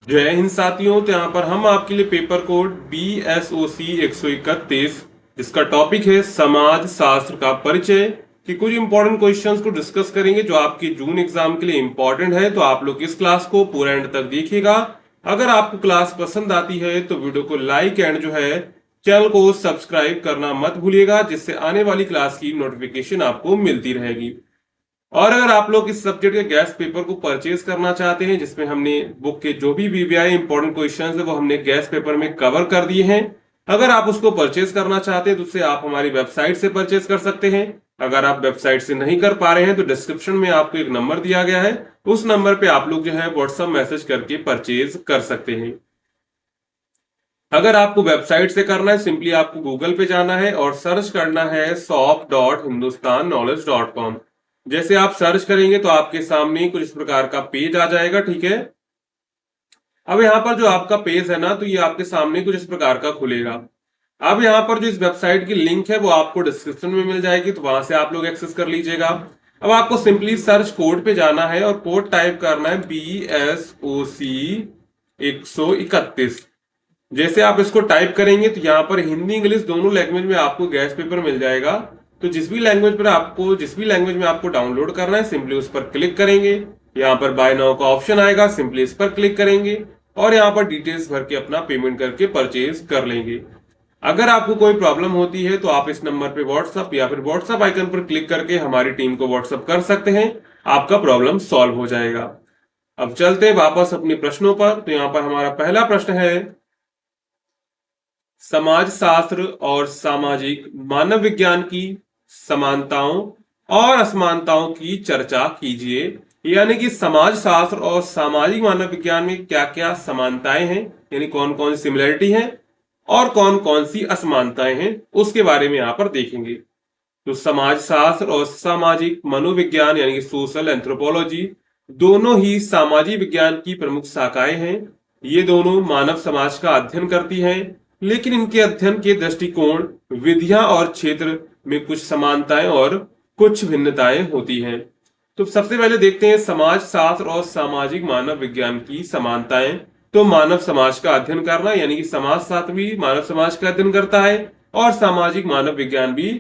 जय हिंद साथियों। तो यहाँ पर हम आपके लिए पेपर कोड BSOC 131 जिसका टॉपिक है समाज शास्त्र का परिचय कि कुछ इंपॉर्टेंट क्वेश्चंस को डिस्कस करेंगे जो आपके जून एग्जाम के लिए इंपॉर्टेंट है। तो आप लोग इस क्लास को पूरा एंड तक देखिएगा। अगर आपको क्लास पसंद आती है तो वीडियो को लाइक एंड जो है चैनल को सब्सक्राइब करना मत भूलिएगा, जिससे आने वाली क्लास की नोटिफिकेशन आपको मिलती रहेगी। और अगर आप लोग इस सब्जेक्ट के गैस पेपर को परचेज करना चाहते हैं जिसमें हमने बुक के जो भी VVI इंपॉर्टेंट क्वेश्चंस है वो हमने गैस पेपर में कवर कर दिए हैं, अगर आप उसको परचेज करना चाहते हैं तो उससे आप हमारी वेबसाइट से परचेज कर सकते हैं। अगर आप वेबसाइट से नहीं कर पा रहे हैं तो डिस्क्रिप्शन में आपको एक नंबर दिया गया है, उस नंबर पे आप लोग जो है व्हाट्सएप मैसेज करके परचेज कर सकते हैं। अगर आपको वेबसाइट से करना है, सिंपली आपको गूगल पे जाना है और सर्च करना है shop.hindustanknowledge.com। जैसे आप सर्च करेंगे तो आपके सामने कुछ इस प्रकार का पेज आ जाएगा, ठीक है। अब यहाँ पर जो आपका पेज है ना, तो ये आपके सामने कुछ इस प्रकार का खुलेगा। अब यहाँ पर जो इस वेबसाइट की लिंक है वो आपको डिस्क्रिप्शन में मिल जाएगी, तो वहां से आप लोग एक्सेस कर लीजिएगा। अब आपको सिंपली सर्च कोड पे जाना है और कोड टाइप करना है BSOC 131। जैसे आप इसको टाइप करेंगे तो यहाँ पर हिंदी इंग्लिश दोनों लैंग्वेज में आपको गैस पेपर मिल जाएगा। तो जिस भी लैंग्वेज में आपको डाउनलोड करना है सिंपली उस पर क्लिक करेंगे। यहाँ पर बाय नाउ का ऑप्शन आएगा, सिंपली इस पर क्लिक करेंगे और यहाँ पर डिटेल्स भर के अपना पेमेंट करके परचेज कर लेंगे। अगर आपको कोई प्रॉब्लम होती है तो आप इस नंबर पे व्हाट्सएप या फिर व्हाट्सएप आइकन पर क्लिक करके हमारी टीम को व्हाट्सएप कर सकते हैं, आपका प्रॉब्लम सॉल्व हो जाएगा। अब चलते हैं वापस अपने प्रश्नों पर। तो यहाँ पर हमारा पहला प्रश्न है, समाज शास्त्र और सामाजिक मानव विज्ञान की समानताओं और असमानताओं की चर्चा कीजिए। यानी कि समाज शास्त्र और सामाजिक मानव विज्ञान में क्या क्या समानताएं हैं, यानी कौन कौन सी सिमिलरिटी है और कौन कौन सी असमानताएं हैं, उसके बारे में यहाँ पर देखेंगे। तो समाज शास्त्र और सामाजिक मनोविज्ञान यानी कि सोशल एंथ्रोपोलॉजी दोनों ही सामाजिक विज्ञान की प्रमुख शाखाएं हैं। ये दोनों मानव समाज का अध्ययन करती हैं, लेकिन इनके अध्ययन के दृष्टिकोण, विधियां और क्षेत्र में कुछ समानताएं और कुछ भिन्नताएं होती हैं। तो सबसे पहले देखते हैं समाज शास्त्र और सामाजिक मानव विज्ञान की समानताएं। तो मानव समाज का अध्ययन करना, यानी कि समाज शास्त्र भी मानव समाज का अध्ययन करता है और सामाजिक मानव विज्ञान भी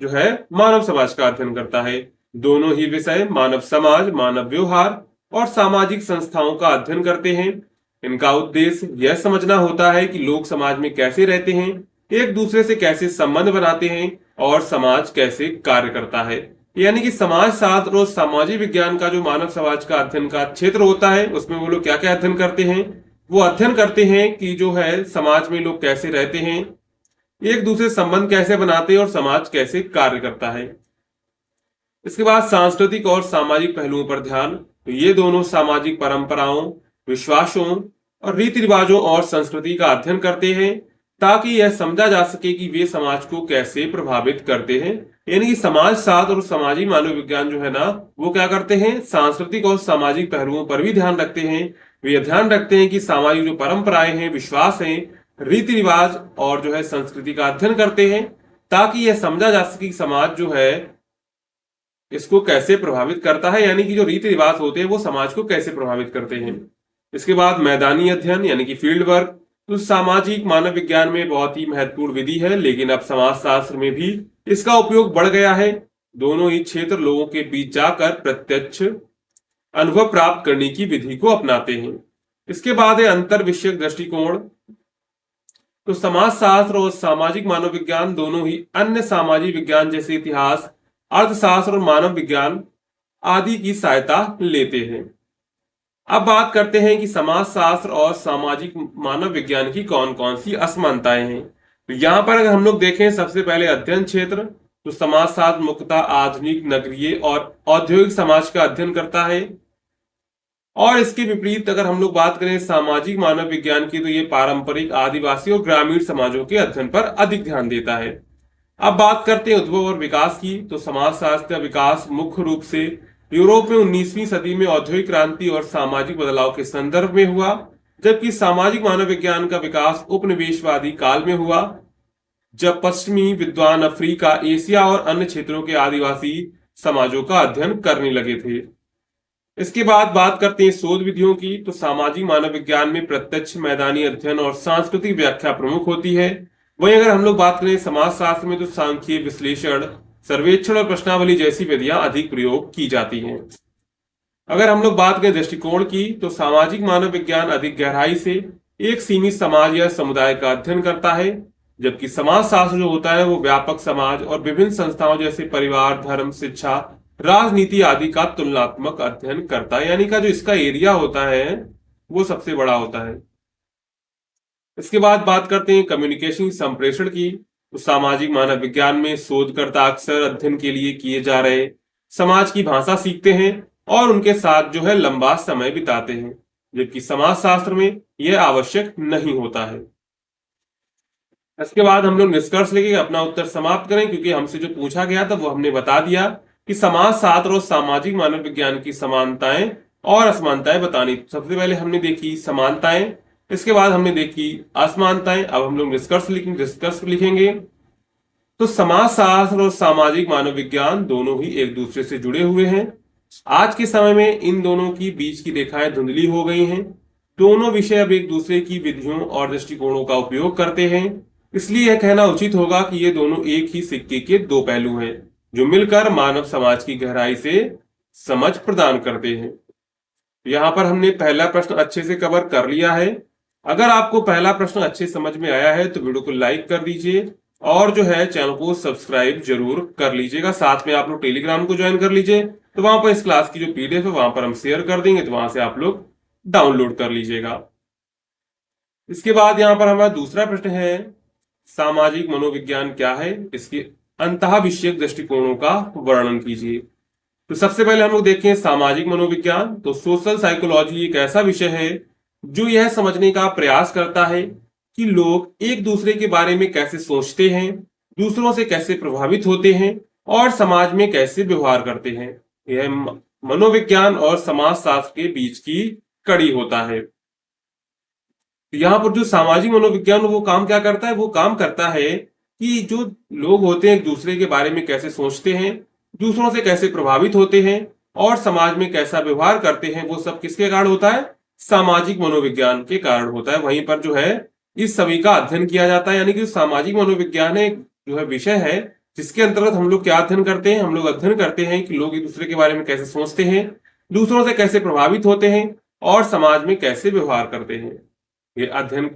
जो है मानव समाज का अध्ययन करता है। दोनों ही विषय मानव समाज, मानव व्यवहार और सामाजिक संस्थाओं का अध्ययन करते हैं। इनका उद्देश्य यह समझना होता है कि लोग समाज में कैसे रहते हैं, एक दूसरे से कैसे संबंध बनाते हैं और समाज कैसे कार्य करता है। यानी कि समाज शास्त्र और सामाजिक विज्ञान का जो मानव समाज का अध्ययन का क्षेत्र होता है उसमें वो लोग क्या क्या अध्ययन करते हैं, वो अध्ययन करते हैं कि जो है समाज में लोग कैसे रहते हैं, एक दूसरे संबंध कैसे बनाते हैं और समाज कैसे कार्य करता है। इसके बाद सांस्कृतिक और सामाजिक पहलुओं पर ध्यान। तो ये दोनों सामाजिक परंपराओं, विश्वासों और रीति रिवाजों और संस्कृति का अध्ययन करते हैं ताकि यह समझा जा सके कि वे समाज को कैसे प्रभावित करते हैं। यानी कि समाज शास्त्र और सामाजिक मानव विज्ञान जो है ना, वो क्या करते हैं, सांस्कृतिक और सामाजिक पहलुओं पर भी ध्यान रखते हैं। वे ध्यान रखते हैं कि सामाजिक जो परंपराएं हैं, विश्वास हैं, रीति रिवाज और जो है संस्कृति का अध्ययन करते हैं ताकि यह समझा जा सके कि समाज जो है इसको कैसे प्रभावित करता है, यानी कि जो रीति रिवाज होते हैं वो समाज को कैसे प्रभावित करते हैं। इसके बाद मैदानी अध्ययन यानी कि फील्ड वर्क। तो सामाजिक मानव विज्ञान में बहुत ही महत्वपूर्ण विधि है, लेकिन अब समाज शास्त्र में भी इसका उपयोग बढ़ गया है। दोनों ही क्षेत्र लोगों के बीच जाकर प्रत्यक्ष अनुभव प्राप्त करने की विधि को अपनाते हैं। इसके बाद है अंतर विषयक दृष्टिकोण। तो समाज शास्त्र और सामाजिक मानव विज्ञान दोनों ही अन्य सामाजिक विज्ञान जैसे इतिहास, अर्थशास्त्र और मानव विज्ञान आदि की सहायता लेते हैं। अब बात करते हैं कि समाज शास्त्र और सामाजिक मानव विज्ञान की कौन कौन सी असमानताएं हैं। तो यहां पर अगर हम लोग देखें सबसे पहले अध्ययन क्षेत्र, तो समाज शास्त्र मुख्यतः आधुनिक नगरीय और औद्योगिक समाज का अध्ययन करता है और इसके विपरीत अगर हम लोग बात करें सामाजिक मानव विज्ञान की, तो ये पारंपरिक आदिवासी और ग्रामीण समाजों के अध्ययन पर अधिक ध्यान देता है। अब बात करते हैं उद्भव और विकास की। तो समाजशास्त्र का विकास मुख्य रूप से यूरोप में 19वीं सदी में औद्योगिक क्रांति और सामाजिक बदलाव के संदर्भ में हुआ, जबकि सामाजिक मानव विज्ञान का विकास उपनिवेशवादी काल में हुआ, जब पश्चिमी विद्वान अफ्रीका, एशिया और अन्य क्षेत्रों के आदिवासी समाजों का अध्ययन करने लगे थे। इसके बाद बात करते हैं शोध विधियों की। तो सामाजिक मानव विज्ञान में प्रत्यक्ष, मैदानी अध्ययन और सांस्कृतिक व्याख्या प्रमुख होती है। वहीं अगर हम लोग बात करें समाज शास्त्र में, तो सांख्यिक विश्लेषण, सर्वेक्षण और प्रश्नावली जैसी विधियां अधिक प्रयोग की जाती हैं। अगर हम लोग बात करें दृष्टिकोण की, तो सामाजिक मानव विज्ञान अधिक गहराई से एक सीमित समाज या समुदाय का अध्ययन करता है, जबकि समाज शास्त्र जो होता है वो व्यापक समाज और विभिन्न संस्थाओं जैसे परिवार, धर्म, शिक्षा, राजनीति आदि का तुलनात्मक अध्ययन करता है। यानी का जो इसका एरिया होता है वो सबसे बड़ा होता है। इसके बाद बात करते हैं कम्युनिकेशन संप्रेषण की। तो सामाजिक मानव विज्ञान में शोधकर्ता अक्सर अध्ययन के लिए किए जा रहे समाज की भाषा सीखते हैं और उनके साथ जो है लंबा समय बिताते हैं, जबकि समाज शास्त्र में यह आवश्यक नहीं होता है। इसके बाद हम लोग निष्कर्ष लेके अपना उत्तर समाप्त करें, क्योंकि हमसे जो पूछा गया था वो हमने बता दिया कि समाज शास्त्र और सामाजिक मानव विज्ञान की समानताएं और असमानताएं बतानी। सबसे पहले हमने देखी समानताएं, इसके बाद हमने देखी असमानताएं। अब हम लोग निष्कर्ष लिखेंगे। तो समाज शास्त्र और सामाजिक मानव विज्ञान दोनों ही एक दूसरे से जुड़े हुए हैं। आज के समय में इन दोनों की बीच की रेखाएं धुंधली हो गई हैं। दोनों विषय अब एक दूसरे की विधियों और दृष्टिकोणों का उपयोग करते हैं। इसलिए यह कहना उचित होगा कि ये दोनों एक ही सिक्के के दो पहलू हैं, जो मिलकर मानव समाज की गहराई से समझ प्रदान करते हैं। यहाँ पर हमने पहला प्रश्न अच्छे से कवर कर लिया है। अगर आपको पहला प्रश्न अच्छे समझ में आया है तो वीडियो को लाइक कर दीजिए और जो है चैनल को सब्सक्राइब जरूर कर लीजिएगा। साथ में आप लोग टेलीग्राम को ज्वाइन कर लीजिए, तो वहां पर इस क्लास की जो पीडीएफ है वहां पर हम शेयर कर देंगे, तो वहां से आप लोग डाउनलोड कर लीजिएगा। इसके बाद यहाँ पर हमारा दूसरा प्रश्न है, सामाजिक मनोविज्ञान क्या है, इसके अंतः विषयक दृष्टिकोणों का वर्णन कीजिए। तो सबसे पहले हम लोग देखें सामाजिक मनोविज्ञान। तो सोशल साइकोलॉजी एक ऐसा विषय है जो यह समझने का प्रयास करता है कि लोग एक दूसरे के बारे में कैसे सोचते हैं, दूसरों से कैसे प्रभावित होते हैं और समाज में कैसे व्यवहार करते हैं। यह मनोविज्ञान और समाज शास्त्र के बीच की कड़ी होता है। यहाँ पर जो सामाजिक मनोविज्ञान वो काम क्या करता है, वो काम करता है कि जो लोग होते हैं एक दूसरे के बारे में कैसे सोचते हैं, दूसरों से कैसे प्रभावित होते हैं और समाज में कैसा व्यवहार करते हैं, वो सब किसके कारण होता है, सामाजिक मनोविज्ञान के कारण होता है। वहीं पर जो है इस सभी का अध्ययन किया जाता है। यानी कि सामाजिक मनोविज्ञान एक जो है विषय है जिसके अंतर्गत हम लोग क्या अध्ययन करते हैं, हम लोग अध्ययन करते हैं कि लोग एक दूसरे के बारे में कैसे सोचते हैं, दूसरों से कैसे प्रभावित होते हैं और समाज में कैसे व्यवहार करते हैं। ये अध्ययन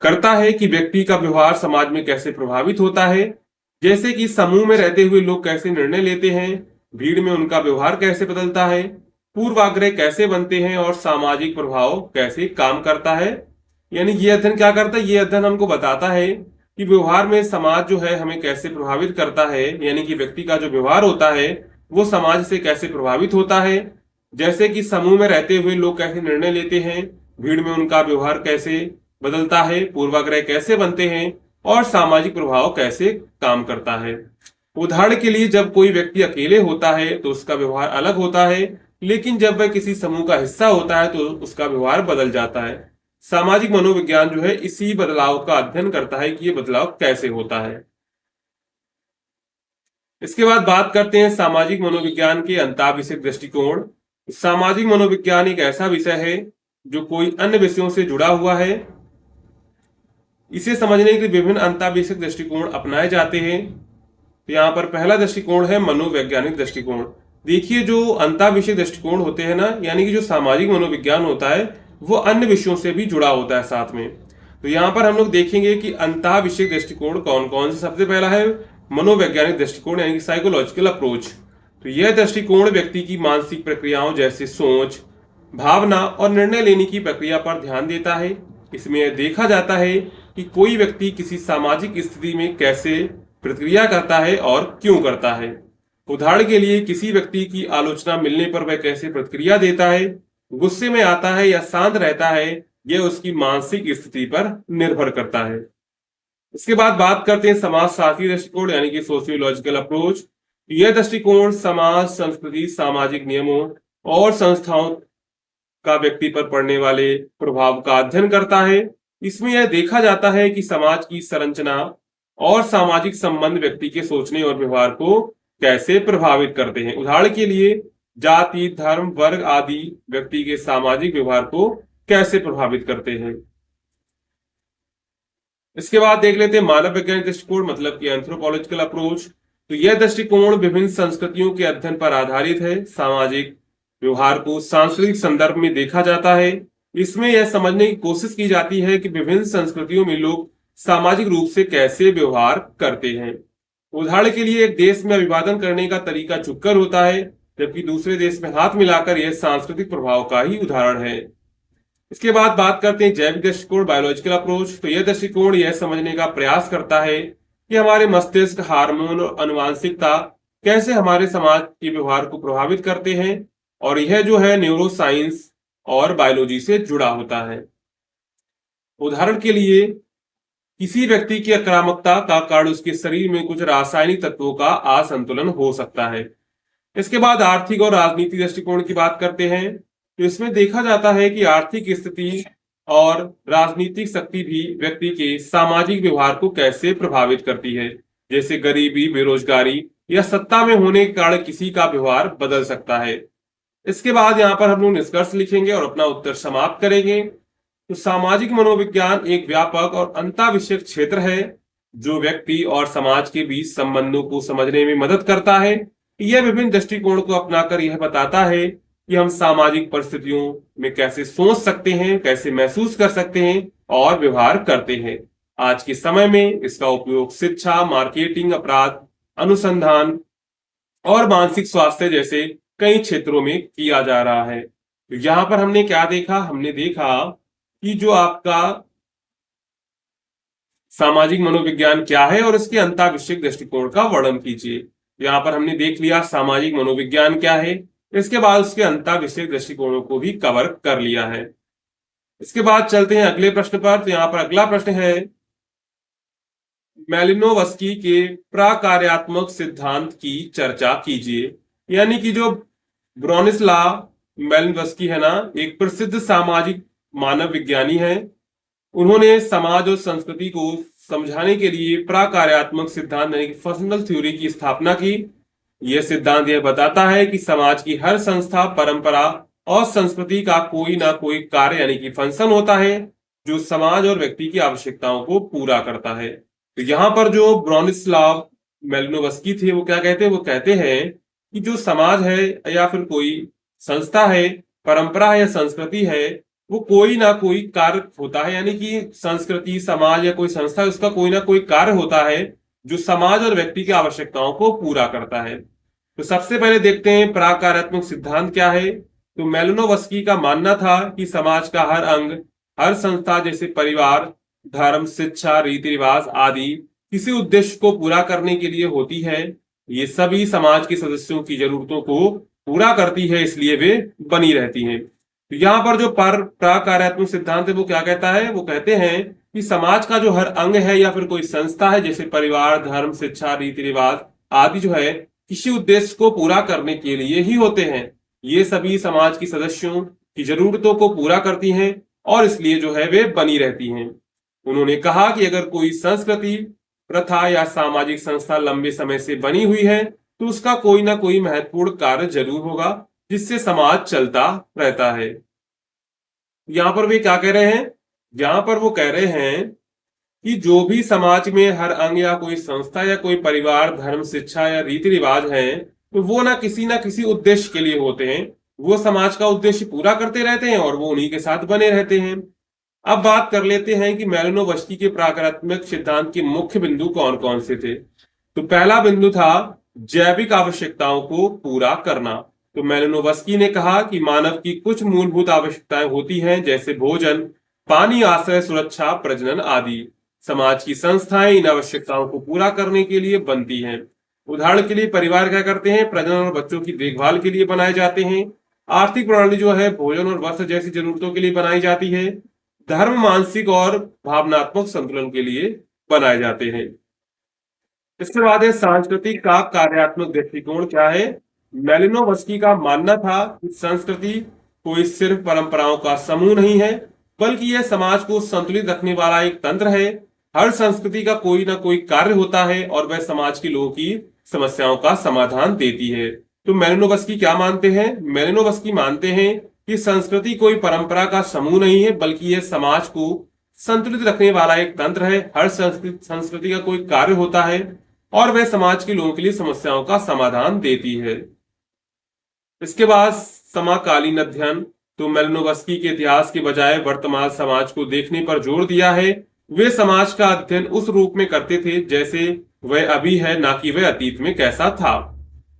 करता है कि व्यक्ति का व्यवहार समाज में कैसे प्रभावित होता है, जैसे कि समूह में रहते हुए लोग कैसे निर्णय लेते हैं, भीड़ में उनका व्यवहार कैसे बदलता है, पूर्वाग्रह कैसे बनते हैं और सामाजिक प्रभाव कैसे काम करता है। यानी ये अध्ययन क्या करता है, ये अध्ययन हमको बताता है कि व्यवहार में समाज जो है हमें कैसे प्रभावित करता है, यानी कि व्यक्ति का जो व्यवहार होता है वो समाज से कैसे प्रभावित होता है, जैसे कि समूह में रहते हुए लोग कैसे निर्णय लेते हैं, भीड़ में उनका व्यवहार कैसे बदलता है, पूर्वाग्रह कैसे बनते हैं और सामाजिक प्रभाव कैसे काम करता है। उदाहरण के लिए, जब कोई व्यक्ति अकेले होता है तो उसका व्यवहार अलग होता है, लेकिन जब वह किसी समूह का हिस्सा होता है तो उसका व्यवहार बदल जाता है। सामाजिक मनोविज्ञान जो है इसी बदलाव का अध्ययन करता है कि यह बदलाव कैसे होता है। इसके बाद बात करते हैं सामाजिक मनोविज्ञान के अंतःविषयक दृष्टिकोण। सामाजिक मनोविज्ञान एक ऐसा विषय है जो कोई अन्य विषयों से जुड़ा हुआ है। इसे समझने के लिए विभिन्न अंतःविषयक दृष्टिकोण अपनाए जाते हैं। तो यहाँ पर पहला दृष्टिकोण है मनोवैज्ञानिक दृष्टिकोण। देखिए, जो अंतःविषयक दृष्टिकोण होते हैं ना, यानी कि जो सामाजिक मनोविज्ञान होता है वो अन्य विषयों से भी जुड़ा होता है साथ में। तो यहाँ पर हम लोग देखेंगे कि अंतःविषयक दृष्टिकोण कौन कौन से। सबसे पहला है मनोवैज्ञानिक दृष्टिकोण, यानी कि साइकोलॉजिकल अप्रोच। तो यह दृष्टिकोण व्यक्ति की मानसिक प्रक्रियाओं जैसे सोच, भावना और निर्णय लेने की प्रक्रिया पर ध्यान देता है। इसमें यह देखा जाता है कि कोई व्यक्ति किसी सामाजिक स्थिति में कैसे प्रतिक्रिया करता है और क्यों करता है। उदाहरण के लिए, किसी व्यक्ति की आलोचना मिलने पर वह कैसे प्रतिक्रिया देता है, गुस्से में आता है या शांत रहता है, यह उसकी मानसिक स्थिति पर निर्भर करता है। इसके बाद बात करते हैं समाजशास्त्रीय दृष्टिकोण, यानी कि सोशियोलॉजिकल अप्रोच। यह दृष्टिकोण समाज, संस्कृति, सामाजिक नियमों और संस्थाओं का व्यक्ति पर पड़ने वाले प्रभाव का अध्ययन करता है। इसमें यह देखा जाता है कि समाज की संरचना और सामाजिक संबंध व्यक्ति के सोचने और व्यवहार को कैसे प्रभावित करते हैं। उदाहरण के लिए, जाति, धर्म, वर्ग आदि व्यक्ति के सामाजिक व्यवहार को कैसे प्रभावित करते हैं। इसके बाद देख लेते हैं मानव वैज्ञानिक दृष्टिकोण, मतलब कि एंथ्रोपोलॉजिकल अप्रोच। तो यह दृष्टिकोण विभिन्न संस्कृतियों के अध्ययन पर आधारित है। सामाजिक व्यवहार को सांस्कृतिक संदर्भ में देखा जाता है। इसमें यह समझने की कोशिश की जाती है कि विभिन्न संस्कृतियों में लोग सामाजिक रूप से कैसे व्यवहार करते हैं। उदाहरण के लिए एक देश में अभिवादन करने का तरीका चुपकर होता है, जबकि दूसरे देश में हाथ मिलाकर यह सांस्कृतिक प्रभाव का ही उदाहरण है। इसके बाद बात करते हैं जैविक दृष्टिकोण, बायोलॉजिकल अप्रोच। तो यह दृष्टिकोण यह समझने का प्रयास करता है कि हमारे मस्तिष्क, हार्मोन और आनुवांशिकता कैसे हमारे समाज के व्यवहार को प्रभावित करते हैं, और यह जो है न्यूरो साइंस और बायोलॉजी से जुड़ा होता है। उदाहरण के लिए किसी व्यक्ति की आक्रामकता का कारण उसके शरीर में कुछ रासायनिक तत्वों का असंतुलन हो सकता है। इसके बाद आर्थिक और राजनीतिक दृष्टिकोण की बात करते हैं। तो इसमें देखा जाता है कि आर्थिक स्थिति और राजनीतिक शक्ति भी व्यक्ति के सामाजिक व्यवहार को कैसे प्रभावित करती है। जैसे गरीबी, बेरोजगारी या सत्ता में होने के कारण किसी का व्यवहार बदल सकता है। इसके बाद यहाँ पर हम लोग निष्कर्ष लिखेंगे और अपना उत्तर समाप्त करेंगे। तो सामाजिक मनोविज्ञान एक व्यापक और अंतःविषयक क्षेत्र है जो व्यक्ति और समाज के बीच संबंधों को समझने में मदद करता है। यह विभिन्न दृष्टिकोण को अपनाकर यह बताता है कि हम सामाजिक परिस्थितियों में कैसे सोच सकते हैं, कैसे महसूस कर सकते हैं और व्यवहार करते हैं। आज के समय में इसका उपयोग शिक्षा, मार्केटिंग, अपराध अनुसंधान और मानसिक स्वास्थ्य जैसे कई क्षेत्रों में किया जा रहा है। तो यहाँ पर हमने क्या देखा, हमने देखा कि जो आपका सामाजिक मनोविज्ञान क्या है और इसके अंतःविषयक दृष्टिकोण का वर्णन कीजिए। यहाँ पर हमने देख लिया सामाजिक मनोविज्ञान क्या है, इसके बाद उसके अंतःविषयक दृष्टिकोणों को भी कवर कर लिया है। इसके बाद चलते हैं अगले प्रश्न पर। तो यहाँ पर अगला प्रश्न है, मैलिनोवस्की के प्रकार्यात्मक सिद्धांत की चर्चा कीजिए। यानी कि जो ब्रोनिस्लाव मैलिनोवस्की है ना, एक प्रसिद्ध सामाजिक मानव विज्ञानी है। उन्होंने समाज और संस्कृति को समझाने के लिए प्रकार्यात्मक सिद्धांत यानी कि फंक्शनल थ्योरी की स्थापना की। यह सिद्धांत यह बताता है कि समाज की हर संस्था, परंपरा और संस्कृति का कोई ना कोई कार्य यानी कि फंक्शन होता है जो समाज और व्यक्ति की आवश्यकताओं को पूरा करता है। तो यहाँ पर जो ब्रोनिस्लाव मैलिनोवस्की थे वो क्या कहते हैं, वो कहते हैं कि जो समाज है या फिर कोई संस्था है, परंपरा है या संस्कृति है, वो कोई ना कोई कार्य होता है। यानी कि संस्कृति, समाज या कोई संस्था, उसका कोई ना कोई कार्य होता है जो समाज और व्यक्ति की आवश्यकताओं को पूरा करता है। तो सबसे पहले देखते हैं प्रकार्यात्मक सिद्धांत क्या है। तो मैलिनोवस्की का मानना था कि समाज का हर अंग, हर संस्था जैसे परिवार, धर्म, शिक्षा, रीति रिवाज आदि किसी उद्देश्य को पूरा करने के लिए होती है। ये सभी समाज के सदस्यों की जरूरतों को पूरा करती है, इसलिए वे बनी रहती हैं। तो यहाँ पर जो प्रकार्यात्मक सिद्धांत है वो क्या कहता है, वो कहते हैं कि समाज का जो हर अंग है या फिर कोई संस्था है जैसे परिवार, धर्म, शिक्षा, रीति रिवाज आदि जो है किसी उद्देश्य को पूरा करने के लिए ही होते हैं। ये सभी समाज के सदस्यों की जरूरतों को पूरा करती हैं और इसलिए जो है वे बनी रहती हैं। उन्होंने कहा कि अगर कोई संस्कृति, प्रथा या सामाजिक संस्था लंबे समय से बनी हुई है तो उसका कोई ना कोई महत्वपूर्ण कार्य जरूर होगा जिससे समाज चलता रहता है। यहाँ पर वे क्या कह रहे हैं, यहाँ पर वो कह रहे हैं कि जो भी समाज में हर अंग या कोई संस्था या कोई परिवार, धर्म, शिक्षा या रीति रिवाज है तो वो ना किसी उद्देश्य के लिए होते हैं। वो समाज का उद्देश्य पूरा करते रहते हैं और वो उन्हीं के साथ बने रहते हैं। अब बात कर लेते हैं कि मैलिनोवस्की के प्रकारात्मक सिद्धांत के मुख्य बिंदु कौन कौन से थे। तो पहला बिंदु था जैविक आवश्यकताओं को पूरा करना। तो मैलिनोवस्की ने कहा कि मानव की कुछ मूलभूत आवश्यकताएं होती हैं जैसे भोजन, पानी, आश्रय, सुरक्षा, प्रजनन आदि। समाज की संस्थाएं इन आवश्यकताओं को पूरा करने के लिए बनती हैं। उदाहरण के लिए परिवार क्या करते हैं, प्रजनन और बच्चों की देखभाल के लिए बनाए जाते हैं। आर्थिक प्रणाली जो है भोजन और वस्त्र जैसी जरूरतों के लिए बनाई जाती है। धर्म मानसिक और भावनात्मक संतुलन के लिए बनाए जाते हैं। इसके बाद है सांस्कृतिक का कार्यात्मक दृष्टिकोण क्या है। मैलिनोवस्की का मानना था कि संस्कृति कोई सिर्फ परंपराओं का समूह नहीं है, बल्कि यह समाज को संतुलित रखने वाला एक तंत्र है। हर संस्कृति का कोई ना कोई कार्य होता है और वह समाज के लोगों की समस्याओं का समाधान देती है। तो मेलिनोवस्की क्या मानते हैं? मेलिनोवस्की मानते हैं कि संस्कृति कोई परंपरा का समूह नहीं है, बल्कि यह समाज को संतुलित रखने वाला एक तंत्र है। हर संस्कृति का कोई कार्य होता है और वह समाज के लोगों के लिए समस्याओं का समाधान देती है। इसके बाद समकालीन अध्ययन, तो मेलिनोवस्की के इतिहास के बजाय वर्तमान समाज को देखने पर जोर दिया है। वे समाज का अध्ययन उस रूप में करते थे जैसे वह अभी है, ना कि वह अतीत में कैसा था।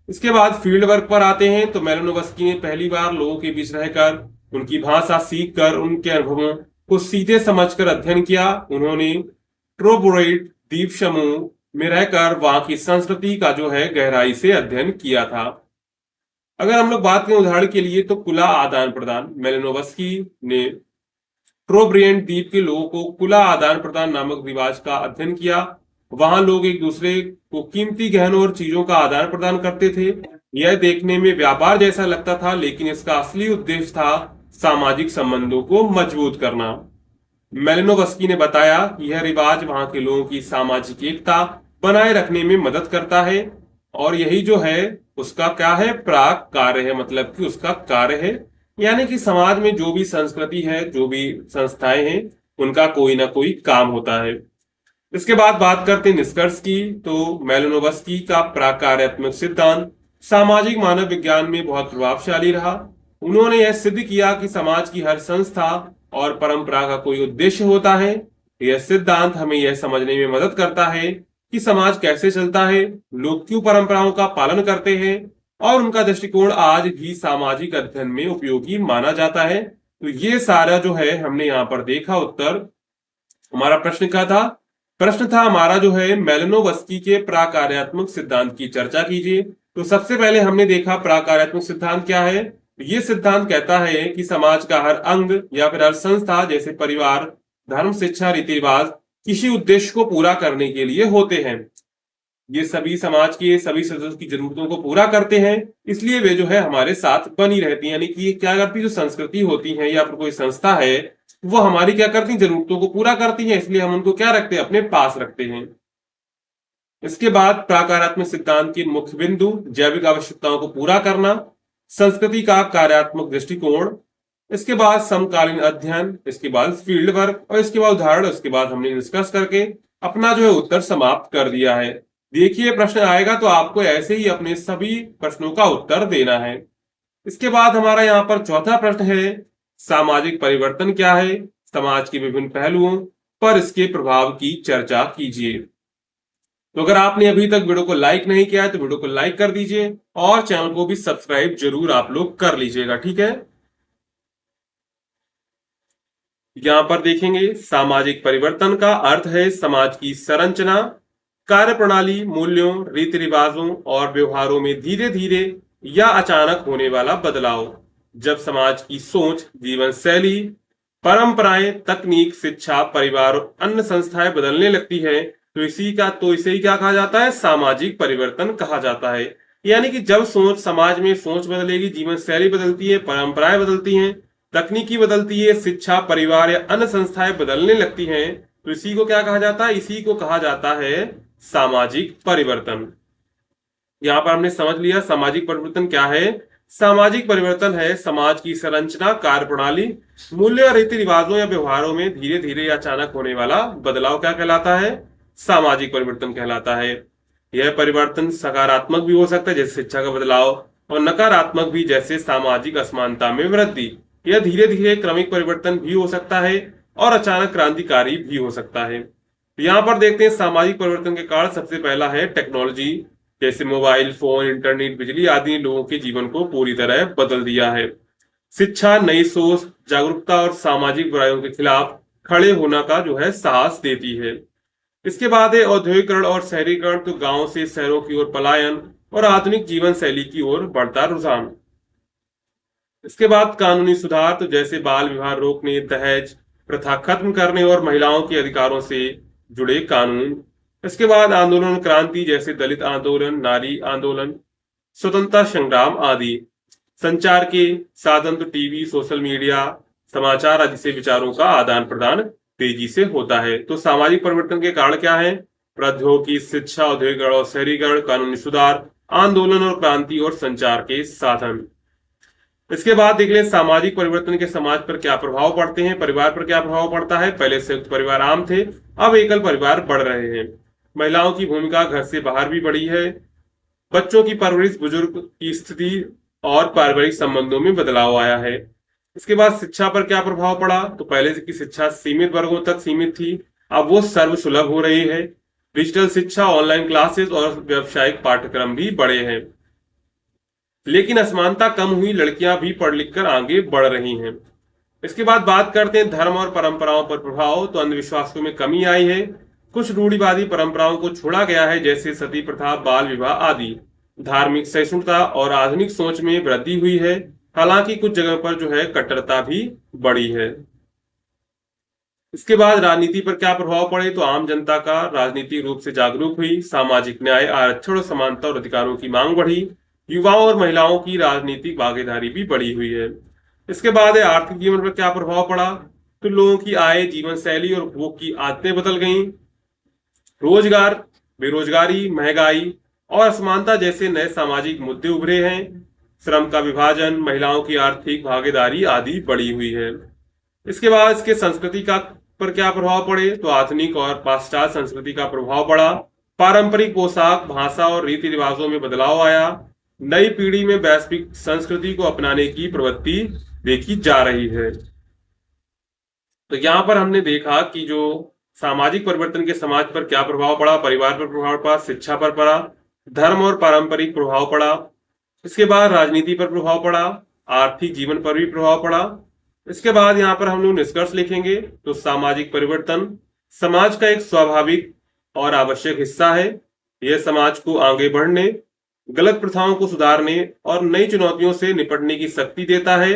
इसके बाद फील्ड वर्क पर आते हैं, तो मेलिनोवस्की ने पहली बार लोगों के बीच रहकर उनकी भाषा सीखकर उनके अनुभवों को सीधे समझकर अध्ययन किया। उन्होंने ट्रोबोरेट द्वीप समूह में रहकर वहां की संस्कृति का जो है गहराई से अध्ययन किया था। अगर हम लोग बात करें उदाहरण के लिए, तो खुला आदान प्रदान, मेलिनोवस्की ने ट्रोब्रिएंट द्वीप के लोगों को खुला आदान प्रदान नामक रिवाज का अध्ययन किया। वहां लोग एक दूसरे को कीमती गहनों और चीजों का आदान प्रदान करते थे। यह देखने में व्यापार जैसा लगता था, लेकिन इसका असली उद्देश्य था सामाजिक संबंधों को मजबूत करना। मेलिनोवस्की ने बताया कि यह रिवाज वहां के लोगों की सामाजिक एकता बनाए रखने में मदद करता है, और यही जो है उसका क्या है, प्राक कार्य है, मतलब कि उसका कार्य है। यानी कि समाज में जो भी संस्कृति है, जो भी संस्थाएं हैं, उनका कोई ना कोई काम होता है। इसके बाद बात करते हैं निष्कर्ष की, तो मेलिनोवस्की का प्राकार्यात्मक सिद्धांत सामाजिक मानव विज्ञान में बहुत प्रभावशाली रहा। उन्होंने यह सिद्ध किया कि समाज की हर संस्था और परंपरा का कोई उद्देश्य होता है। यह सिद्धांत हमें यह समझने में मदद करता है कि समाज कैसे चलता है, लोग क्यों परंपराओं का पालन करते हैं, और उनका दृष्टिकोण आज भी सामाजिक अध्ययन में उपयोगी माना जाता है। तो ये सारा जो है हमने यहाँ पर देखा उत्तर। हमारा प्रश्न क्या था? प्रश्न था हमारा जो है मेलिनोवस्की के प्राकार्यात्मक सिद्धांत की चर्चा कीजिए। तो सबसे पहले हमने देखा प्राकार्यात्मक सिद्धांत क्या है। ये सिद्धांत कहता है कि समाज का हर अंग या फिर हर संस्था, जैसे परिवार, धर्म, शिक्षा, रीति रिवाज, किसी उद्देश्य को पूरा करने के लिए होते हैं। ये सभी समाज के सभी सदस्यों की जरूरतों को पूरा करते हैं, इसलिए वे जो है हमारे साथ बनी रहती हैं। यानी कि ये क्या करती है, जो संस्कृति होती है या फिर कोई संस्था है, वो हमारी क्या करती है, जरूरतों को पूरा करती है, इसलिए हम उनको क्या रखते हैं, अपने पास रखते हैं। इसके बाद प्राकारात्मक सिद्धांत के मुख्य बिंदु, जैविक आवश्यकताओं को पूरा करना, संस्कृति का कार्यात्मक दृष्टिकोण, इसके बाद समकालीन अध्ययन, इसके बाद फील्ड वर्क, और इसके बाद उदाहरण। उसके बाद हमने निष्कर्ष करके अपना जो है उत्तर समाप्त कर दिया है। देखिए प्रश्न आएगा तो आपको ऐसे ही अपने सभी प्रश्नों का उत्तर देना है। इसके बाद हमारा यहाँ पर चौथा प्रश्न है, सामाजिक परिवर्तन क्या है, समाज के विभिन्न पहलुओं पर इसके प्रभाव की चर्चा कीजिए। तो अगर आपने अभी तक वीडियो को लाइक नहीं किया है तो वीडियो को लाइक कर दीजिए और चैनल को भी सब्सक्राइब जरूर आप लोग कर लीजिएगा, ठीक है। यहां पर देखेंगे सामाजिक परिवर्तन का अर्थ है समाज की संरचना, कार्य प्रणाली, मूल्यों, रीति रिवाजों और व्यवहारों में धीरे धीरे या अचानक होने वाला बदलाव। जब समाज की सोच, जीवन शैली, परंपराएं, तकनीक, शिक्षा, परिवार और अन्य संस्थाएं बदलने लगती है तो इसे ही क्या कहा जाता है, सामाजिक परिवर्तन कहा जाता है। यानी कि जब समाज में सोच बदलेगी, जीवन शैली बदलती है, परंपराएं बदलती हैं, तकनीकी बदलती है, शिक्षा, परिवार या अन्य संस्थाएं बदलने लगती हैं, तो इसी को क्या कहा जाता है, इसी को कहा जाता है सामाजिक परिवर्तन। यहां पर हमने समझ लिया सामाजिक परिवर्तन क्या है। सामाजिक परिवर्तन है समाज की संरचना, कार्य प्रणाली, मूल्य, रीति रिवाजों या व्यवहारों में धीरे धीरे या अचानक होने वाला बदलाव क्या कहलाता है, सामाजिक परिवर्तन कहलाता है। यह परिवर्तन सकारात्मक भी हो सकता है, जैसे शिक्षा का बदलाव, और नकारात्मक भी, जैसे सामाजिक असमानता में वृद्धि। यह धीरे धीरे क्रमिक परिवर्तन भी हो सकता है और अचानक क्रांतिकारी भी हो सकता है। यहाँ पर देखते हैं सामाजिक परिवर्तन के कारण सबसे पहला है टेक्नोलॉजी, जैसे मोबाइल फोन, इंटरनेट, बिजली आदि ने लोगों के जीवन को पूरी तरह बदल दिया है। शिक्षा नई सोच, जागरूकता और सामाजिक बुराइयों के खिलाफ खड़े होना का जो है साहस देती है। इसके बाद है औद्योगिकरण और शहरीकरण, तो गांव से शहरों की ओर पलायन और आधुनिक जीवन शैली की ओर बढ़ता रुझान। इसके बाद कानूनी सुधार, तो जैसे बाल विवाह रोकने, दहेज प्रथा खत्म करने और महिलाओं के अधिकारों से जुड़े कानून। इसके बाद आंदोलन, क्रांति, जैसे दलित आंदोलन, नारी आंदोलन, स्वतंत्रता संग्राम आदि। संचार के साधन, तो टीवी, सोशल मीडिया, समाचार आदि से विचारों का आदान प्रदान तेजी से होता है। तो सामाजिक परिवर्तन के कारण क्या है, प्रौद्योगिकी, शिक्षा, औद्योगिकरण और शहरीकरण, कानूनी सुधार, आंदोलन और क्रांति और संचार के साधन। इसके बाद देख लें सामाजिक परिवर्तन के समाज पर क्या प्रभाव पड़ते हैं, परिवार पर क्या प्रभाव पड़ता है। पहले संयुक्त परिवार आम थे, अब एकल परिवार बढ़ रहे हैं। महिलाओं की भूमिका घर से बाहर भी बढ़ी है। बच्चों की परवरिश, बुजुर्ग की स्थिति और पारिवारिक संबंधों में बदलाव आया है। इसके बाद शिक्षा पर क्या प्रभाव पड़ा, तो पहले की शिक्षा सीमित वर्गों तक सीमित थी, अब वो सर्वसुलभ हो रही है। डिजिटल शिक्षा, ऑनलाइन क्लासेस और व्यावसायिक पाठ्यक्रम भी बढ़े हैं। लेकिन असमानता कम हुई, लड़कियां भी पढ़ लिख कर आगे बढ़ रही हैं। इसके बाद बात करते हैं धर्म और परंपराओं पर प्रभाव। तो अंधविश्वासों में कमी आई है, कुछ रूढ़िवादी परंपराओं को छोड़ा गया है, जैसे सती प्रथा, बाल विवाह आदि। धार्मिक सहिष्णुता और आधुनिक सोच में वृद्धि हुई है, हालांकि कुछ जगह पर जो है कट्टरता भी बढ़ी है। इसके बाद राजनीति पर क्या प्रभाव पड़े, तो आम जनता का राजनीतिक रूप से जागरूक हुई, सामाजिक न्याय, आरक्षण और समानता और अधिकारों की मांग बढ़ी। युवाओं और महिलाओं की राजनीतिक भागीदारी भी बढ़ी हुई है। इसके बाद है आर्थिक जीवन पर क्या प्रभाव पड़ा, तो लोगों की आय, जीवन शैली और उपभोग की आदतें बदल गईं। रोजगार, बेरोजगारी, महंगाई और असमानता जैसे नए सामाजिक मुद्दे उभरे हैं। श्रम का विभाजन, महिलाओं की आर्थिक भागीदारी आदि बढ़ी हुई है। इसके बाद इसके संस्कृति का पर क्या प्रभाव पड़े, तो आधुनिक और पाश्चात्य संस्कृति का प्रभाव पड़ा। पारंपरिक पोशाक, भाषा और रीति रिवाजों में बदलाव आया। नई पीढ़ी में वैश्विक संस्कृति को अपनाने की प्रवृत्ति देखी जा रही है। तो यहाँ पर हमने देखा कि जो सामाजिक परिवर्तन के समाज पर क्या प्रभाव पड़ा, परिवार पर प्रभाव पड़ा, शिक्षा पर पड़ा, धर्म और पारंपरिक प्रभाव पड़ा। इसके बाद राजनीति पर प्रभाव पड़ा, आर्थिक जीवन पर भी प्रभाव पड़ा। इसके बाद यहाँ पर हम लोग निष्कर्ष लिखेंगे। तो सामाजिक परिवर्तन समाज का एक स्वाभाविक और आवश्यक हिस्सा है। यह समाज को आगे बढ़ने, गलत प्रथाओं को सुधारने और नई चुनौतियों से निपटने की शक्ति देता है।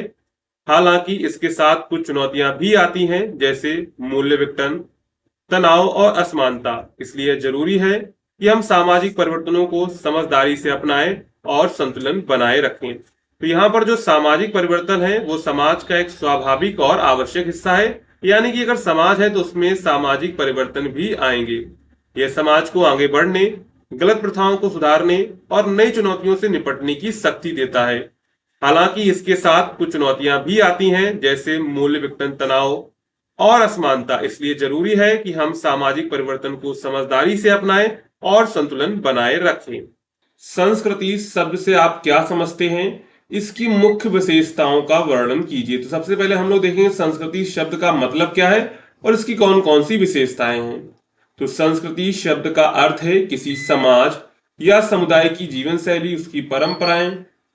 हालांकि इसके साथ कुछ चुनौतियां भी आती हैं, जैसे मूल्य विघटन, तनाव और असमानता। इसलिए जरूरी है कि हम सामाजिक परिवर्तनों को समझदारी से अपनाएं और संतुलन बनाए रखें। तो यहाँ पर जो सामाजिक परिवर्तन है वो समाज का एक स्वाभाविक और आवश्यक हिस्सा है, यानी कि अगर समाज है तो उसमें सामाजिक परिवर्तन भी आएंगे। यह समाज को आगे बढ़ने, गलत प्रथाओं को सुधारने और नई चुनौतियों से निपटने की शक्ति देता है। हालांकि इसके साथ कुछ चुनौतियां भी आती हैं, जैसे मूल्य विघटन, तनाव और असमानता। इसलिए जरूरी है कि हम सामाजिक परिवर्तन को समझदारी से अपनाएं और संतुलन बनाए रखें। संस्कृति शब्द से आप क्या समझते हैं, इसकी मुख्य विशेषताओं का वर्णन कीजिए। तो सबसे पहले हम लोग देखेंगे संस्कृति शब्द का मतलब क्या है और इसकी कौन कौन सी विशेषताएं हैं। तो संस्कृति शब्द का अर्थ है किसी समाज या समुदाय की जीवन शैली, उसकी परंपराएं,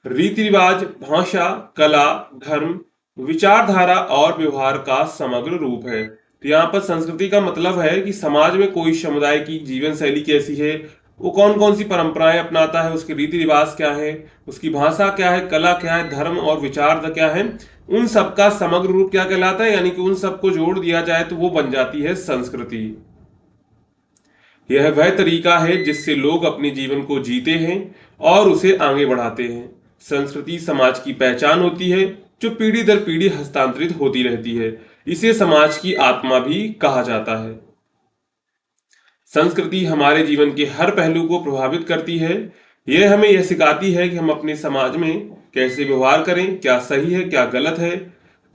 रीति रिवाज, भाषा, कला, धर्म, विचारधारा और व्यवहार का समग्र रूप है। तो यहाँ पर संस्कृति का मतलब है कि समाज में कोई समुदाय की जीवन शैली कैसी है, वो कौन कौन सी परंपराएं अपनाता है, उसके रीति रिवाज क्या है, उसकी भाषा क्या है, कला क्या है, धर्म और विचार क्या है, उन सबका समग्र रूप क्या कहलाता है। यानी कि उन सबको जोड़ दिया जाए तो वो बन जाती है संस्कृति। यह वह तरीका है जिससे लोग अपने जीवन को जीते हैं और उसे आगे बढ़ाते हैं। संस्कृति समाज की पहचान होती है जो पीढ़ी दर पीढ़ी हस्तांतरित होती रहती है। इसे समाज की आत्मा भी कहा जाता है। संस्कृति हमारे जीवन के हर पहलू को प्रभावित करती है। यह हमें यह सिखाती है कि हम अपने समाज में कैसे व्यवहार करें, क्या सही है, क्या गलत है,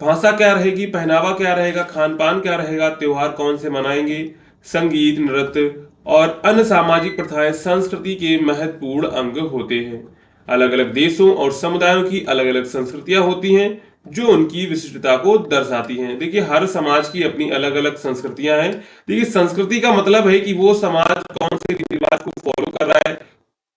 भाषा क्या रहेगी, पहनावा क्या रहेगा, खान पान क्या रहेगा, त्योहार कौन से मनाएंगे, संगीत, नृत्य और अन्य सामाजिक प्रथाएं संस्कृति के महत्वपूर्ण अंग होते हैं। अलग अलग देशों और समुदायों की अलग अलग संस्कृतियां होती हैं जो उनकी विशिष्टता को दर्शाती हैं। देखिए हर समाज की अपनी अलग अलग संस्कृतियां हैं। देखिए संस्कृति का मतलब है कि वो समाज कौन से रीति रिवाज को फॉलो कर रहा है,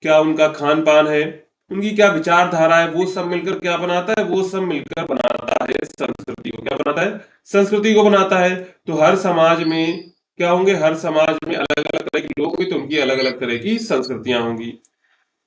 क्या उनका खान पान है, उनकी क्या विचारधारा है, वो सब मिलकर क्या बनाता है, वो सब मिलकर बनाता है संस्कृति को। क्या बनाता है, संस्कृति को बनाता है। तो हर समाज में क्या होंगे, हर समाज में अलग अलग तरह के लोग होंगे तो उनकी अलग अलग तरह की संस्कृतियां होंगी।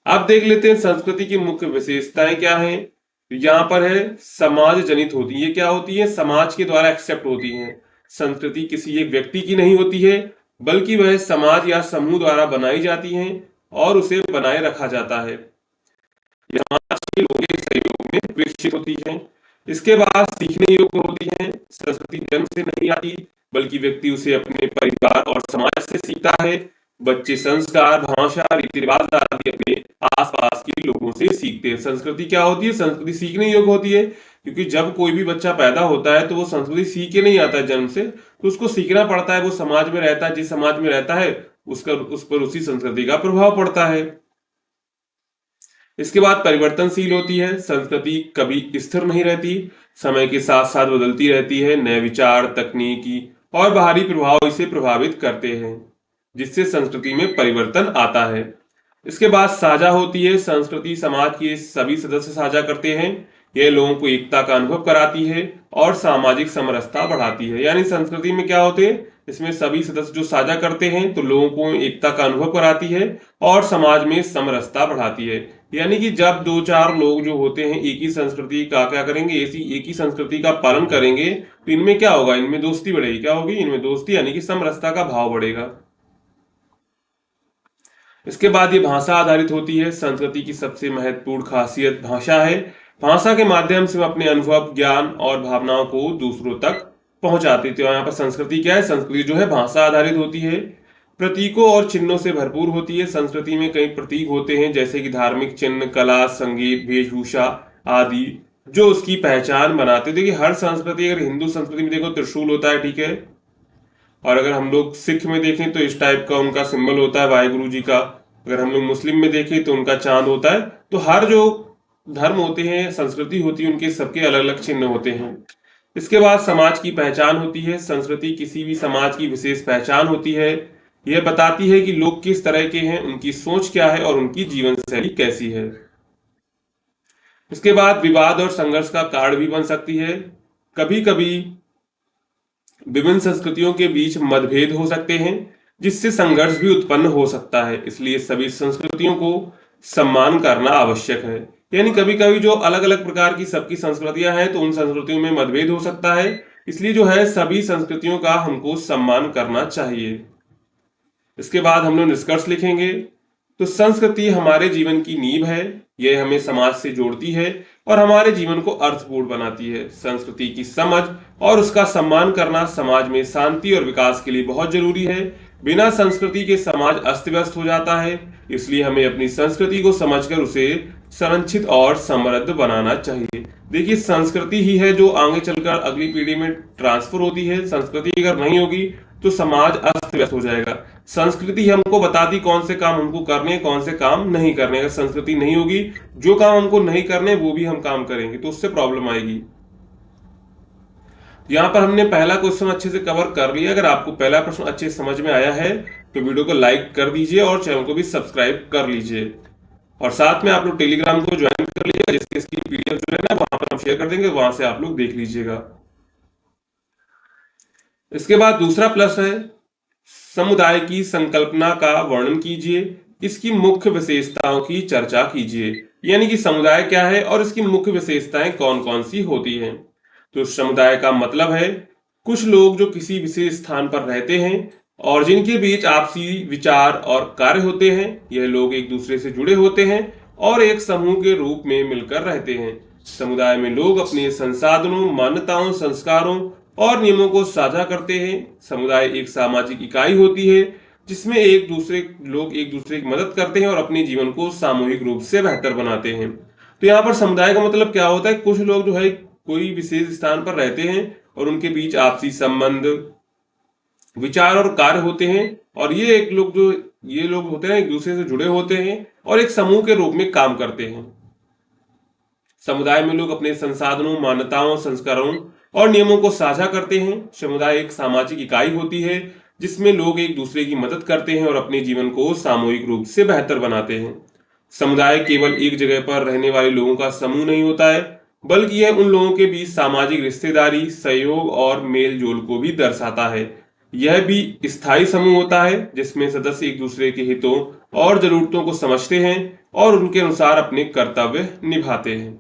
आप देख लेते हैं संस्कृति की मुख्य विशेषताएं क्या हैं। यहाँ पर है समाज जनित होती है। ये क्या होती है, समाज के द्वारा एक्सेप्ट होती है। संस्कृति किसी एक व्यक्ति की नहीं होती है, बल्कि वह समाज या समूह द्वारा बनाई जाती है और उसे बनाए रखा जाता है। ये समाज के लोगों के सहयोग में विकसित होती है। इसके बाद सीखने योग्य होती है। संस्कृति जन्म से नहीं आती, बल्कि व्यक्ति उसे अपने परिवार और समाज से सीखता है। बच्चे संस्कार, भाषा, रीति रिवाज आदि अपने आसपास के लोगों से सीखते हैं। संस्कृति क्या होती है? संस्कृति सीखने योग्य होती है, क्योंकि जब कोई भी बच्चा पैदा होता है तो वो संस्कृति सीख के नहीं आता है जन्म से, तो उसको सीखना पड़ता है। वो समाज में रहता है, जिस समाज में रहता है उसका उस पर उसी संस्कृति का प्रभाव पड़ता है। इसके बाद परिवर्तनशील होती है। संस्कृति कभी स्थिर नहीं रहती, समय के साथ साथ बदलती रहती है। नए विचार, तकनीकी और बाहरी प्रभाव इसे प्रभावित करते हैं, जिससे संस्कृति में परिवर्तन आता है। इसके बाद साझा होती है। संस्कृति समाज के सभी सदस्य साझा करते हैं। यह लोगों को एकता का अनुभव कराती है और सामाजिक समरसता बढ़ाती है। यानी संस्कृति में क्या होते हैं? इसमें सभी सदस्य जो साझा करते हैं तो लोगों को एकता का अनुभव कराती है और समाज में समरसता बढ़ाती है। यानी कि जब दो चार लोग जो होते हैं एक ही संस्कृति का क्या करेंगे, ऐसी एक ही संस्कृति का पालन करेंगे, तो इनमें क्या होगा? इनमें दोस्ती बढ़ेगी। क्या होगी? इनमें दोस्ती, यानी कि समरसता का भाव बढ़ेगा। इसके बाद ये भाषा आधारित होती है। संस्कृति की सबसे महत्वपूर्ण खासियत भाषा है। भाषा के माध्यम से हम अपने अनुभव, ज्ञान और भावनाओं को दूसरों तक पहुंचाते थे। तो यहाँ पर संस्कृति क्या है? संस्कृति जो है भाषा आधारित होती है, प्रतीकों और चिन्हों से भरपूर होती है। संस्कृति में कई प्रतीक होते हैं, जैसे कि धार्मिक चिन्ह, कला, संगीत, वेशभूषा आदि, जो उसकी पहचान बनाते। देखिए हर संस्कृति, अगर हिंदू संस्कृति में देखो त्रिशूल होता है, ठीक है, और अगर हम लोग सिख में देखें तो इस टाइप का उनका सिंबल होता है वाहिगुरु जी का। अगर हम लोग मुस्लिम में देखें तो उनका चांद होता है। तो हर जो धर्म होते हैं, संस्कृति होती है, उनके सबके अलग अलग चिन्ह होते हैं। इसके बाद समाज की पहचान होती है। संस्कृति किसी भी समाज की विशेष पहचान होती है। यह बताती है कि लोग किस तरह के हैं, उनकी सोच क्या है और उनकी जीवन शैली कैसी है। इसके बाद विवाद और संघर्ष का कारण भी बन सकती है। कभी कभी विभिन्न संस्कृतियों के बीच मतभेद हो सकते हैं, जिससे संघर्ष भी उत्पन्न हो सकता है। इसलिए सभी संस्कृतियों को सम्मान करना आवश्यक है। यानी कभी कभी जो अलग अलग प्रकार की सबकी संस्कृतियां हैं तो उन संस्कृतियों में मतभेद हो सकता है, इसलिए जो है सभी संस्कृतियों का हमको सम्मान करना चाहिए। इसके बाद हम लोग निष्कर्ष लिखेंगे। तो संस्कृति हमारे जीवन की नींव है। यह हमें समाज से जोड़ती है और हमारे जीवन को अर्थपूर्ण बनाती है। संस्कृति की समझ और उसका सम्मान करना समाज में शांति और विकास के लिए बहुत जरूरी है। बिना संस्कृति के समाज अस्त व्यस्त हो जाता है, इसलिए हमें अपनी संस्कृति को समझकर उसे संरक्षित और समृद्ध बनाना चाहिए। देखिए संस्कृति ही है जो आगे चलकर अगली पीढ़ी में ट्रांसफर होती है। संस्कृति अगर नहीं होगी तो समाज अस्त व्यस्त हो जाएगा। संस्कृति हमको बताती कौन से काम हमको करने, कौन से काम नहीं करने। अगर संस्कृति नहीं होगी, जो काम हमको नहीं करने वो भी हम काम करेंगे, तो उससे प्रॉब्लम आएगी। यहाँ पर हमने पहला क्वेश्चन अच्छे से कवर कर लिया। अगर आपको पहला प्रश्न अच्छे से समझ में आया है तो वीडियो को लाइक कर दीजिए और चैनल को भी सब्सक्राइब कर लीजिए। और साथ में आप लोग टेलीग्राम को ज्वाइन कर लीजिएगा, जिसकी इसकी पीडीएफ जो है ना वहां पर हम शेयर कर देंगे, वहां से आप लोग देख लीजिएगा। इसके बाद दूसरा प्रश्न है, समुदाय की संकल्पना का वर्णन कीजिए, इसकी मुख्य विशेषताओं की चर्चा कीजिए। यानी कि समुदाय क्या है और इसकी मुख्य विशेषताएं कौन कौन सी होती हैं। तो समुदाय का मतलब है कुछ लोग जो किसी विशेष स्थान पर रहते हैं और जिनके बीच आपसी विचार और कार्य होते हैं। यह लोग एक दूसरे से जुड़े होते हैं और एक समूह के रूप में मिलकर रहते हैं। समुदाय में लोग अपने संसाधनों, मान्यताओं, संस्कारों और नियमों को साझा करते हैं। समुदाय एक सामाजिक इकाई होती है जिसमें लोग एक दूसरे की मदद करते हैं और अपने जीवन को सामूहिक रूप से बेहतर बनाते हैं। तो यहाँ पर समुदाय का मतलब क्या होता है? कुछ लोग जो है कोई विशेष स्थान पर रहते हैं और उनके बीच आपसी संबंध, विचार और कार्य होते हैं, और ये लोग होते हैं एक दूसरे से जुड़े होते हैं और एक समूह के रूप में काम करते हैं। समुदाय में लोग अपने संसाधनों, मान्यताओं, संस्कारों और नियमों को साझा करते हैं। समुदाय एक सामाजिक इकाई होती है जिसमें लोग एक दूसरे की मदद करते हैं और अपने जीवन को सामूहिक रूप से बेहतर बनाते हैं। समुदाय केवल एक जगह पर रहने वाले लोगों का समूह नहीं होता है, बल्कि यह उन लोगों के बीच सामाजिक रिश्तेदारी, सहयोग और मेल जोल को भी दर्शाता है। यह भी स्थायी समूह होता है जिसमें सदस्य एक दूसरे के हितों और जरूरतों को समझते हैं और उनके अनुसार अपने कर्तव्य निभाते हैं।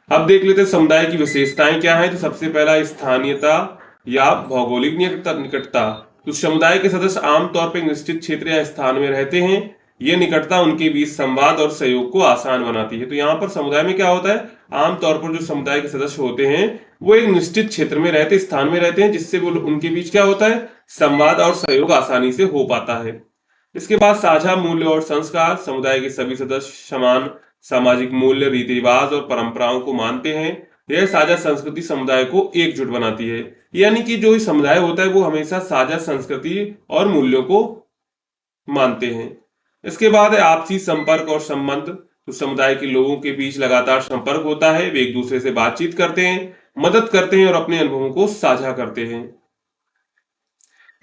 अब देख लेते हैं समुदाय की विशेषताएं क्या है। तो सबसे पहला स्थानीयता या भौगोलिक निकटता। तो समुदाय के सदस्य आमतौर पर निश्चित क्षेत्र या स्थान में रहते हैं। यह निकटता उनके बीच संवाद और सहयोग को आसान बनाती है। तो यहाँ पर समुदाय में क्या होता है, आमतौर पर जो समुदाय के सदस्य होते हैं वो एक निश्चित क्षेत्र में रहते, स्थान में रहते हैं, जिससे वो उनके बीच क्या होता है, संवाद और सहयोग आसानी से हो पाता है। इसके बाद साझा मूल्य और संस्कार, समुदाय के सभी सदस्य समान सामाजिक मूल्य, रीति रिवाज और परंपराओं को मानते हैं। यह साझा संस्कृति समुदाय को एकजुट बनाती है। यानी कि जो समुदाय होता है वो हमेशा साझा संस्कृति और मूल्यों को मानते हैं। इसके बाद है आपसी संपर्क और संबंध। तो समुदाय के लोगों के बीच लगातार संपर्क होता है, वे एक दूसरे से बातचीत करते हैं, मदद करते हैं और अपने अनुभवों को साझा करते हैं।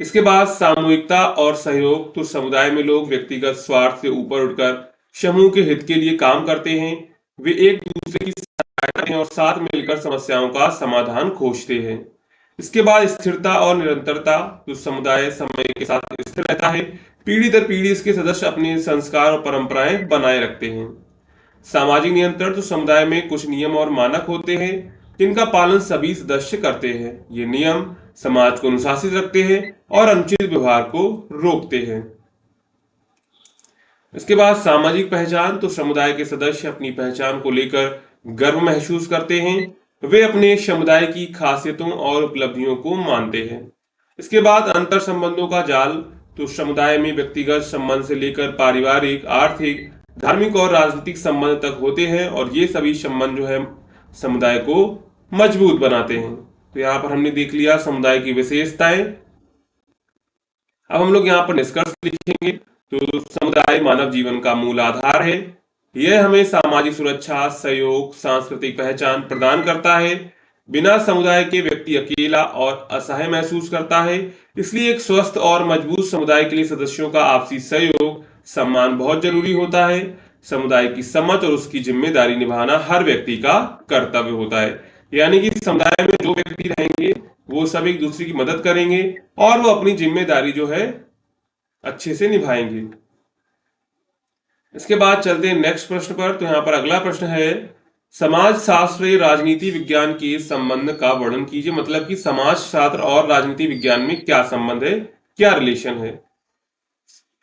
इसके बाद सामूहिकता और सहयोग। तो समुदाय में लोग व्यक्तिगत स्वार्थ से ऊपर उठकर समूह के हित के लिए काम करते हैं। वे एक दूसरे की सहायता करते हैं और साथ मिलकर समस्याओं का समाधान खोजते हैं। इसके बाद स्थिरता और निरंतरता। तो समुदाय समय के साथ स्थिर रहता है, पीढ़ी दर पीढ़ी इसके सदस्य अपने संस्कार और परंपराएं बनाए रखते हैं। सामाजिक नियंत्रण। तो समुदाय में कुछ नियम और मानक होते हैं जिनका पालन सभी सदस्य करते हैं। ये नियम समाज को अनुशासित रखते हैं और अनुचित व्यवहार को रोकते हैं। इसके बाद सामाजिक पहचान। तो समुदाय के सदस्य अपनी पहचान को लेकर गर्व महसूस करते हैं, वे अपने समुदाय की खासियतों और उपलब्धियों को मानते हैं। इसके बाद अंतर संबंधों का जाल। तो समुदाय में व्यक्तिगत संबंध से लेकर पारिवारिक, आर्थिक, धार्मिक और राजनीतिक संबंध तक होते हैं और ये सभी संबंध जो है समुदाय को मजबूत बनाते हैं। तो यहाँ पर हमने देख लिया समुदाय की विशेषताएं। अब हम लोग यहाँ पर निष्कर्ष लिखेंगे। तो समुदाय मानव जीवन का मूल आधार है। यह हमें सामाजिक सुरक्षा, सहयोग, सांस्कृतिक पहचान प्रदान करता है। बिना समुदाय के व्यक्ति अकेला और असहाय महसूस करता है। इसलिए एक स्वस्थ और मजबूत समुदाय के लिए सदस्यों का आपसी सहयोग, सम्मान बहुत जरूरी होता है। समुदाय की समझ और उसकी जिम्मेदारी निभाना हर व्यक्ति का कर्तव्य होता है। यानी कि समुदाय में जो व्यक्ति रहेंगे वो सब एक दूसरे की मदद करेंगे और वो अपनी जिम्मेदारी जो है अच्छे से निभाएंगे। इसके बाद चलते हैं नेक्स्ट प्रश्न पर। तो यहाँ पर अगला प्रश्न है, समाज शास्त्र राजनीति विज्ञान के संबंध का वर्णन कीजिए। मतलब कि समाज शास्त्र और राजनीति विज्ञान में क्या संबंध है, क्या रिलेशन है।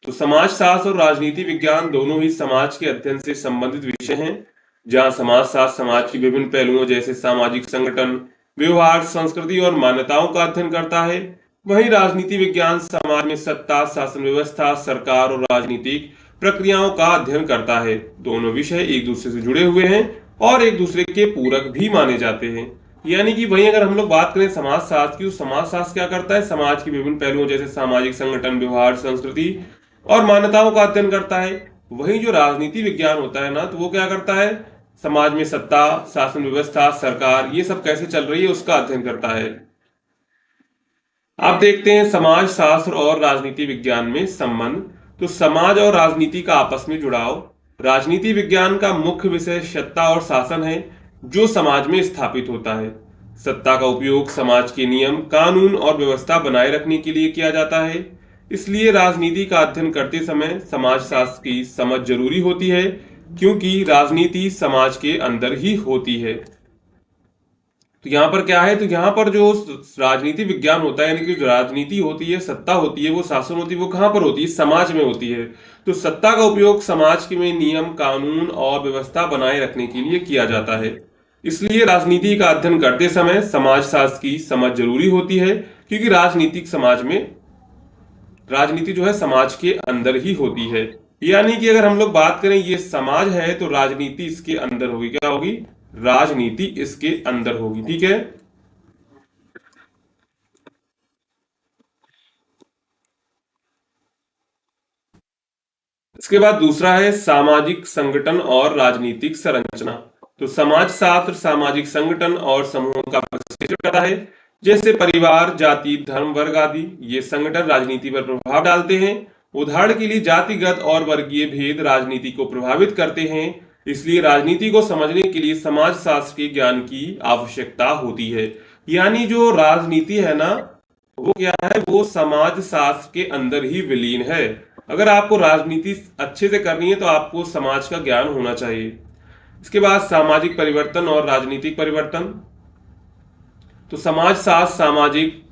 तो समाज शास्त्र और राजनीति विज्ञान दोनों ही समाज के अध्ययन से संबंधित विषय हैं। जहां समाज शास्त्र समाज के विभिन्न पहलुओं जैसे सामाजिक संगठन, व्यवहार, संस्कृति और मान्यताओं का अध्ययन करता है, वहीं राजनीति विज्ञान समाज में सत्ता, शासन व्यवस्था, सरकार और राजनीतिक प्रक्रियाओं का अध्ययन करता है। दोनों विषय एक दूसरे से जुड़े हुए हैं और एक दूसरे के पूरक भी माने जाते हैं। यानी कि वहीं अगर हम लोग बात करें समाज शास्त्र की, तो समाज शास्त्र क्या करता है, समाज के विभिन्न पहलुओं जैसे सामाजिक संगठन, व्यवहार, संस्कृति और मान्यताओं का अध्ययन करता है। वहीं जो राजनीति विज्ञान होता है ना, तो वो क्या करता है, समाज में सत्ता, शासन व्यवस्था, सरकार, ये सब कैसे चल रही है उसका अध्ययन करता है। आप देखते हैं समाज शास्त्र और राजनीति विज्ञान में संबंध। तो समाज और राजनीति का आपस में जुड़ाव। राजनीति विज्ञान का मुख्य विषय सत्ता और शासन है जो समाज में स्थापित होता है। सत्ता का उपयोग समाज के नियम, कानून और व्यवस्था बनाए रखने के लिए किया जाता है। इसलिए राजनीति का अध्ययन करते समय समाज शास्त्र की समझ जरूरी होती है, क्योंकि राजनीति समाज के अंदर ही होती है। तो यहाँ पर क्या है, तो यहाँ पर जो राजनीति विज्ञान होता है, यानी कि जो राजनीति होती है, सत्ता होती है, वो शासन होती है, वो कहाँ पर होती है, समाज में होती है। तो सत्ता का उपयोग समाज के में नियम, कानून और व्यवस्था बनाए रखने के लिए किया जाता है। इसलिए राजनीति का अध्ययन करते समय समाज शास्त्र की समझ जरूरी होती है, क्योंकि राजनीति जो है समाज के अंदर ही होती है। यानी कि अगर हम लोग बात करें ये समाज है तो राजनीति इसके अंदर होगी। क्या होगी, राजनीति इसके अंदर होगी। ठीक है। इसके बाद दूसरा है सामाजिक संगठन और राजनीतिक संरचना। तो समाज शास्त्र सामाजिक संगठन और समूहों का विश्लेषण करता है, जैसे परिवार, जाति, धर्म, वर्ग आदि। ये संगठन राजनीति पर प्रभाव डालते हैं। उदाहरण के लिए जातिगत और वर्गीय भेद राजनीति को प्रभावित करते हैं। इसलिए राजनीति को समझने के लिए समाज शास्त्र के ज्ञान की आवश्यकता होती है। यानी जो राजनीति है ना, वो क्या है, वो समाज शास्त्र के अंदर ही विलीन है। अगर आपको राजनीति अच्छे से करनी है तो आपको समाज का ज्ञान होना चाहिए। इसके बाद सामाजिक परिवर्तन और राजनीतिक परिवर्तन। तो समाज शास्त्र सामाजिक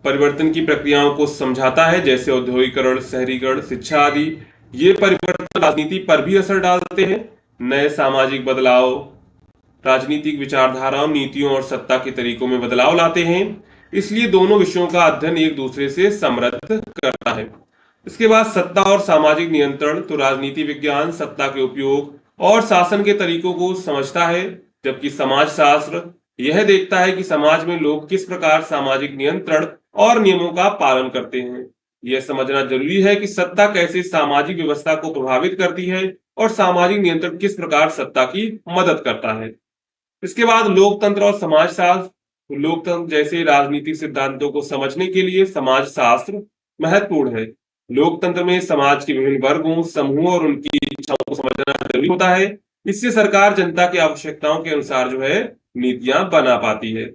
परिवर्तन की प्रक्रियाओं को समझाता है, जैसे औद्योगिकरण, शहरीकरण, शिक्षा आदि। ये परिवर्तन राजनीति पर भी असर डालते हैं। नए सामाजिक बदलाव राजनीतिक विचारधाराओं, नीतियों और सत्ता के तरीकों में बदलाव लाते हैं। इसलिए दोनों विषयों का अध्ययन एक दूसरे से समृद्ध करता है। इसके बाद सत्ता और सामाजिक नियंत्रण। तो राजनीति विज्ञान सत्ता के उपयोग और शासन के तरीकों को समझता है, जबकि समाजशास्त्र यह देखता है कि समाज में लोग किस प्रकार सामाजिक नियंत्रण और नियमों का पालन करते हैं। यह समझना जरूरी है कि सत्ता कैसे सामाजिक व्यवस्था को प्रभावित करती है और सामाजिक नियंत्रण किस प्रकार सत्ता की मदद करता है। इसके बाद लोकतंत्र और समाजशास्त्र। लोकतंत्र जैसे राजनीतिक सिद्धांतों को समझने के लिए समाजशास्त्र महत्वपूर्ण है। लोकतंत्र में समाज के विभिन्न वर्गों, समूहों और उनकी इच्छाओं को समझना जरूरी होता है। इससे सरकार जनता की आवश्यकताओं के अनुसार जो है नीतियां बना पाती है।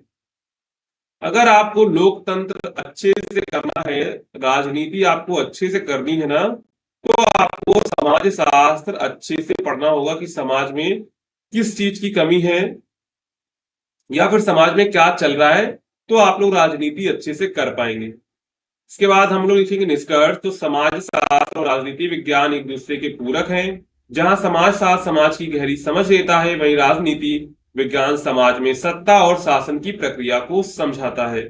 अगर आपको लोकतंत्र अच्छे से करना है, राजनीति आपको अच्छे से करनी है ना, तो आपको समाज शास्त्र अच्छे से पढ़ना होगा कि समाज में किस चीज की कमी है या फिर समाज में क्या चल रहा है, तो आप लोग राजनीति अच्छे से कर पाएंगे। इसके बाद हम लोग लिखेंगे निष्कर्ष। तो समाज शास्त्र और राजनीति विज्ञान एक दूसरे के पूरक हैं। जहां समाज शास्त्र समाज की गहरी समझ देता है, वहीं राजनीति विज्ञान समाज में सत्ता और शासन की प्रक्रिया को समझाता है।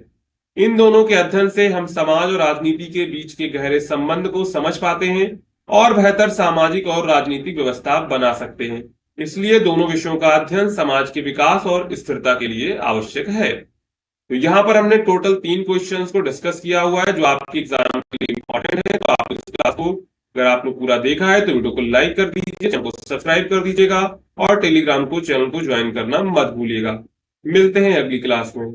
इन दोनों के अध्ययन से हम समाज और राजनीति के बीच के गहरे संबंध को समझ पाते हैं और बेहतर सामाजिक और राजनीतिक व्यवस्था बना सकते हैं। इसलिए दोनों विषयों का अध्ययन समाज के विकास और स्थिरता के लिए आवश्यक है। तो यहाँ पर हमने टोटल 3 क्वेश्चंस को डिस्कस किया हुआ है जो आपके एग्जाम के लिए इंपॉर्टेंट है। तो आप इस क्लास को अगर आपने पूरा देखा है तो वीडियो को लाइक कर दीजिए, चैनल को सब्सक्राइब कर दीजिएगा और टेलीग्राम को चैनल को ज्वाइन करना मत भूलिएगा। मिलते हैं अगली क्लास में।